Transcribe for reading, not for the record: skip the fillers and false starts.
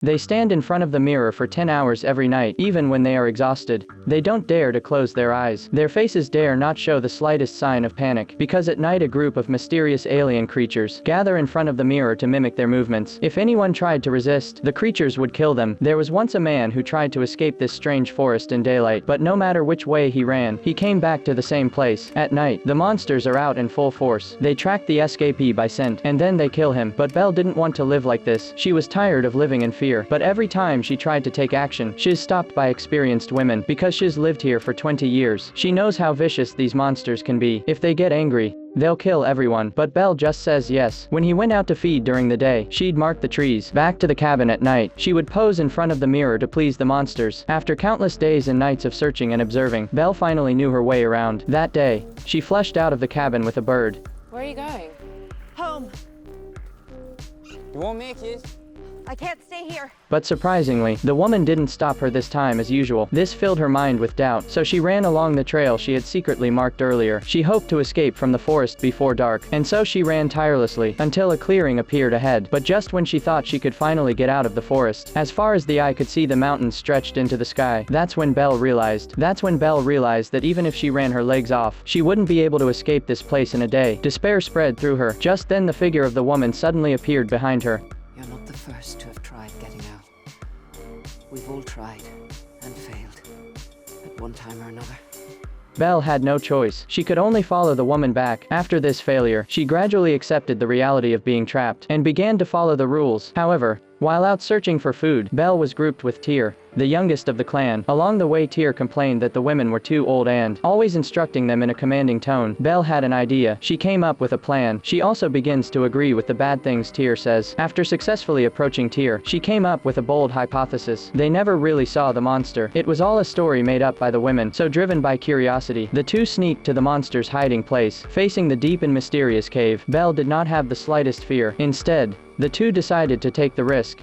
They stand in front of the mirror for 10 hours every night, even when they are exhausted. They don't dare to close their eyes. Their faces dare not show the slightest sign of panic, because at night a group of mysterious alien creatures gather in front of the mirror to mimic their movements. If anyone tried to resist, the creatures would kill them. There was once a man who tried to escape this strange forest in daylight, but no matter which way he ran, he came back to the same place. At night, the monsters are out in full force. They track the escapee by scent, and then they kill him. But Belle didn't want to live like this. She was tired of living in fear. But every time she tried to take action, she's stopped by experienced women. Because she's lived here for 20 years, she knows how vicious these monsters can be. If they get angry, they'll kill everyone. But Belle just says yes. When he went out to feed during the day, she'd mark the trees. Back to the cabin at night, she would pose in front of the mirror to please the monsters. After countless days and nights of searching and observing, Belle finally knew her way around. That day, she flushed out of the cabin with a bird. Where are you going? Home. You want me, kid? I can't stay here. But surprisingly, the woman didn't stop her this time as usual. This filled her mind with doubt, so she ran along the trail she had secretly marked earlier. She hoped to escape from the forest before dark, and so she ran tirelessly until a clearing appeared ahead. But just when she thought she could finally get out of the forest, as far as the eye could see the mountains stretched into the sky, that's when Belle realized that even if she ran her legs off, she wouldn't be able to escape this place in a day. Despair spread through her. Just then the figure of the woman suddenly appeared behind her. You're not the first to have tried getting out. We've all tried and failed at one time or another. Belle had no choice. She could only follow the woman back. After this failure, she gradually accepted the reality of being trapped and began to follow the rules. However, while out searching for food, Belle was grouped with Tyr, the youngest of the clan. Along the way, Tyr complained that the women were too old and, always instructing them in a commanding tone. Belle had an idea. She came up with a plan. She also begins to agree with the bad things Tyr says. After successfully approaching Tyr, she came up with a bold hypothesis. They never really saw the monster. It was all a story made up by the women. So driven by curiosity, the two sneaked to the monster's hiding place. Facing the deep and mysterious cave, Belle did not have the slightest fear. Instead, the two decided to take the risk.